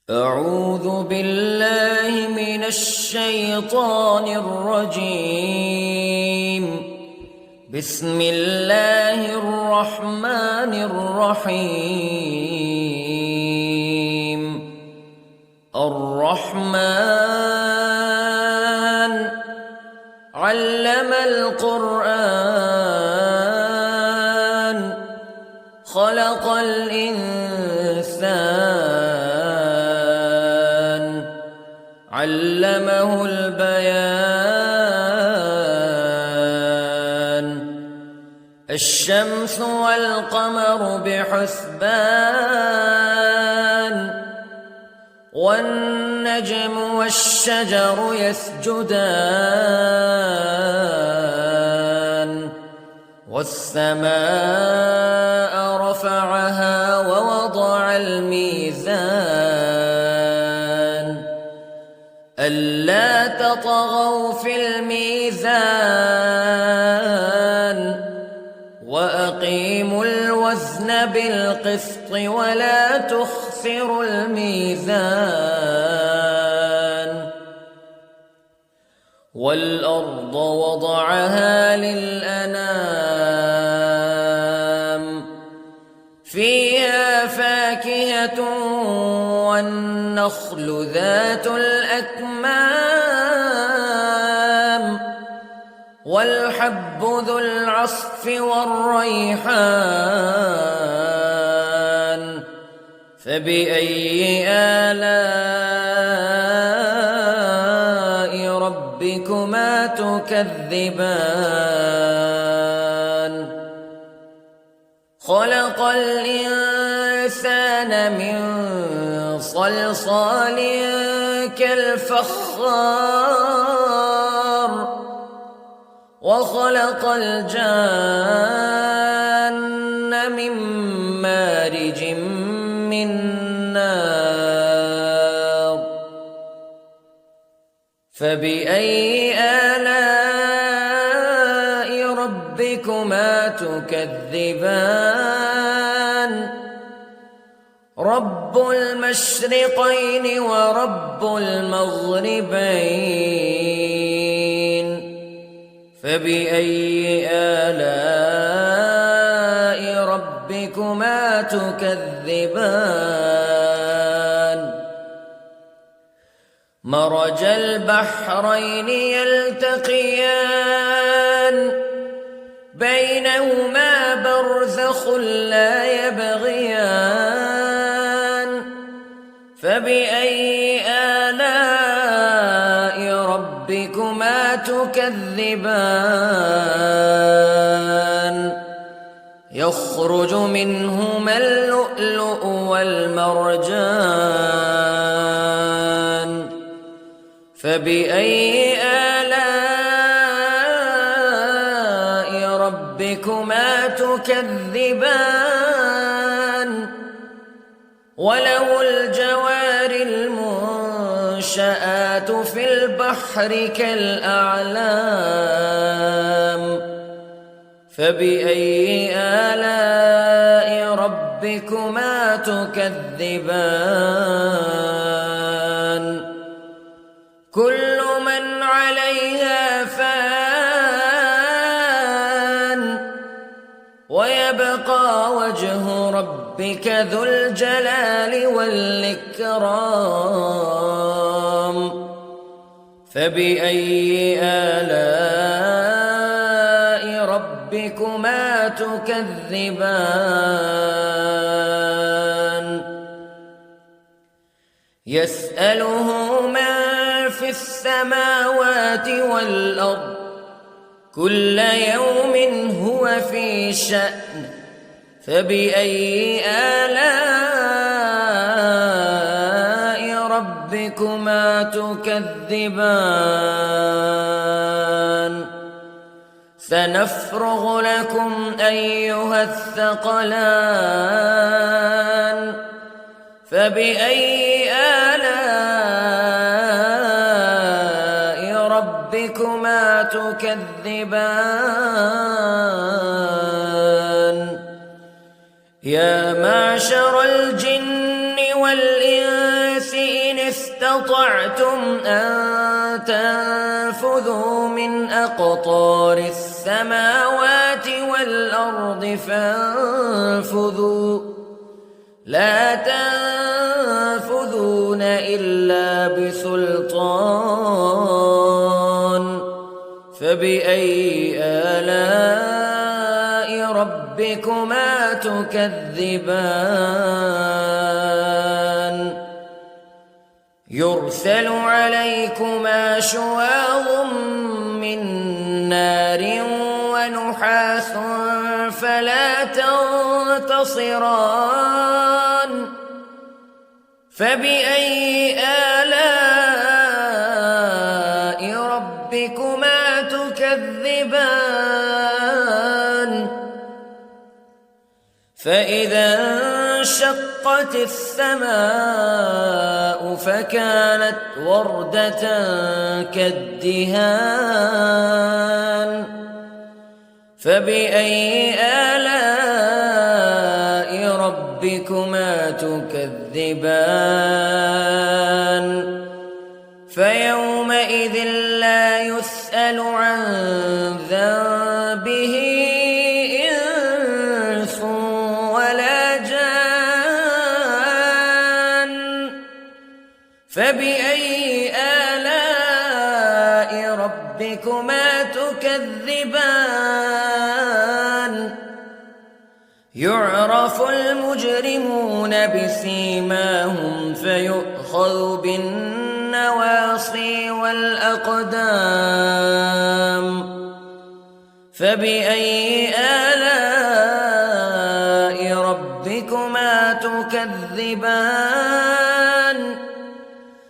أعوذ بالله من الشيطان الرجيم. بسم الله الرحمن الرحيم. الرحمن علم القرآن خلق الإنسان علمه البيان. الشمس والقمر بحسبان والنجم والشجر يسجدان والسماء رفعها ووضع الميزان ألا تطغوا في الميزان وأقيموا الوزن بالقسط ولا تخسروا الميزان. والأرض وضعها للأنام فيها فاكهة والنخل ذات الأكمام والحب ذو العصف والريحان فبأي آلاء ربكما تكذبان. خلق الإنسان من صلصال كالفخار وخلق الجان من مارج من نار فبأي آلاء ربكما تكذبان. رب المشرقين ورب المغربين فبأي آلاء ربكما تكذبان. مرج البحرين يلتقيان بينهما برزخ لا يبغيان فبأي آلاء ربكما تكذبان. يخرج منهما اللؤلؤ والمرجان فبأي آلاء ربكما تكذبان. وله الجوار المنشآت في البحر كالأعلام فبأي آلاء ربكما تكذبان. كل من عليها فان ويبقى وجه ربك ذو الجلال والإكرام فبأي آلاء ربكما تكذبان. يسأله من في السماوات والأرض كل يوم هو في شأن فبأي آلاء ربكما تكذبان. سنفرغ لكم أيها الثقلان فبأي آلاء ربكما تكذبان. يا معشر الجن والإنس استطعتم أن تنفذوا من أقطار السماوات والأرض فانفذوا لا تنفذون إلا بسلطان فبأي آلاء ربكما تكذبان يرسل عليكما شواظ من نار ونحاس فلا تنتصران فبأي آلاء ربكما تكذبان فإذا انشقت السماء فكانت وردة كالدهان فبأي آلاء ربكما تكذبان فيومئذ لا يسأل عن ذنبه إنس ولا جان فبأي آلاء ربكما تكذبان يعرف المجرمون بسيماهم فيؤخذ بالنواصي والأقدام فبأي آلاء ربكما تكذبان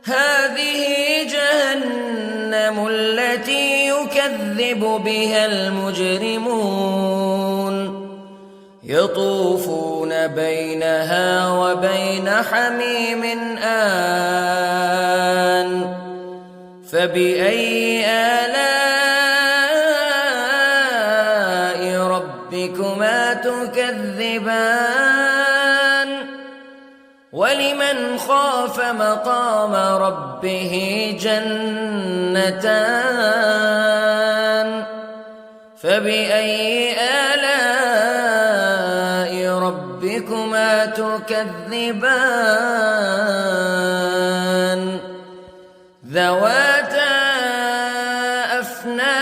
هذه جهنم التي يكذب بها المجرمون يطوفون بينها وبين حميم آن فبأي آلاء ربكما تكذبان ولمن خاف مقام ربه جنتان فبأي آلاء ربكما تكذبان ذواتا أفنان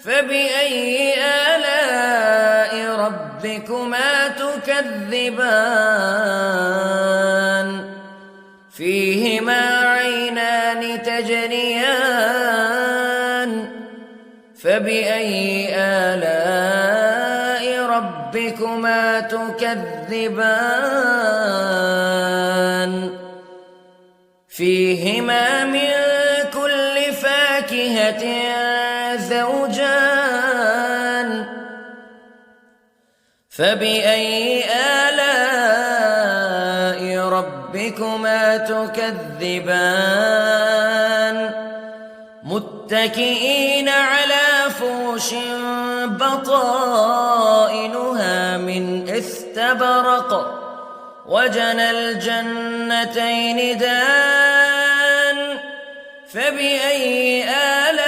فبأي آلاء ربكما تكذبان فيهما عينان تجريان فبأي آلاء ربكما تكذبان فيهما من كل فاكهة زوجان فبأي آلاء ربكما تكذبان متكئين على فرش بطائنها من استبرق وجنى الجنتين دان فبأي آلاء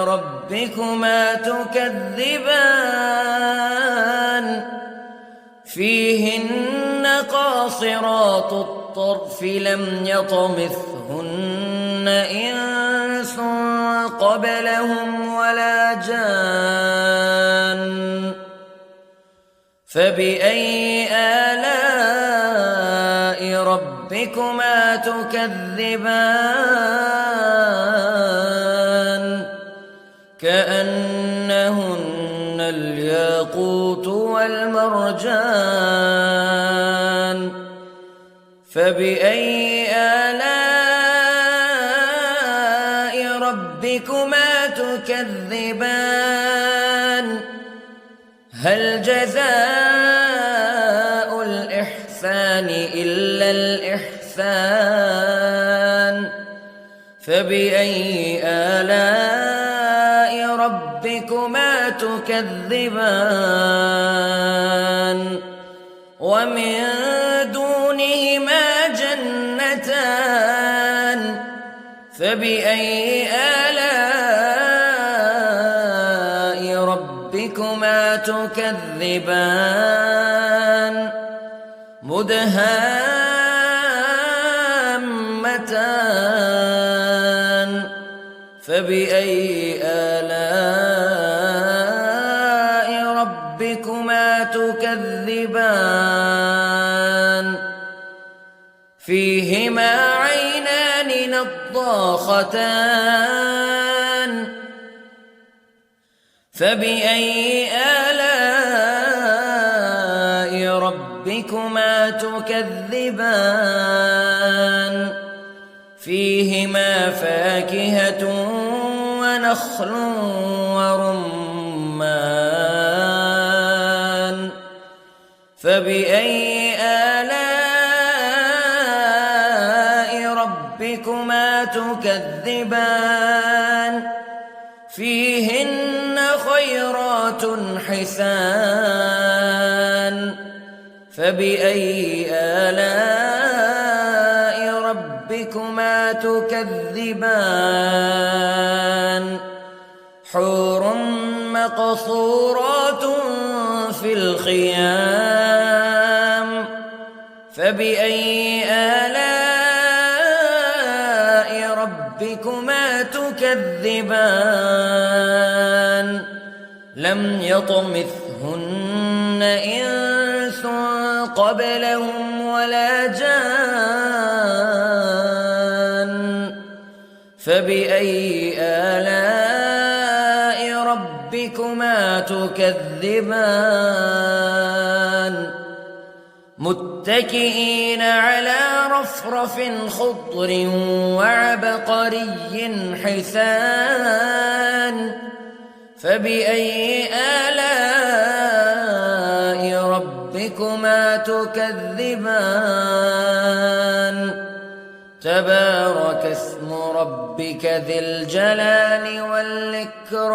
ربكما تكذبان فيهن قاصرات الطرف لم يطمثهن إنس قبلهم ولا جان فبأي آلاء ربكما تكذبان كأنهن الياقوت والمرجان فبأي آلاء ربكما تكذبان هل جزاء الإحسان إلا الإحسان فبأي آلاء ربكما تكذبان ومن دونهما جنتان فبأي آلاء ربكما تكذبان مدهامتان فبأي آلاء ربكما تكذبان فيهما عينان نضاختان فبأي آلاء ربكما تكذبان فيهما فاكهة ونخل ورمان فبأي آلاء ربكما تكذبان فيهن خيرات حسان فبأي آلاء ربكما تكذبان حور مقصورات في الخيام فبأي آلاء ربكما تكذبان لم يطمثهن إنس قبلهم ولا جان فبأي آلاء ربكما تكذبان متكئين على رفرف خضر وعبقري حسان فبأي آلاء ربكما تكذبان تبارك اسم ربك ذي الجلال والإكرام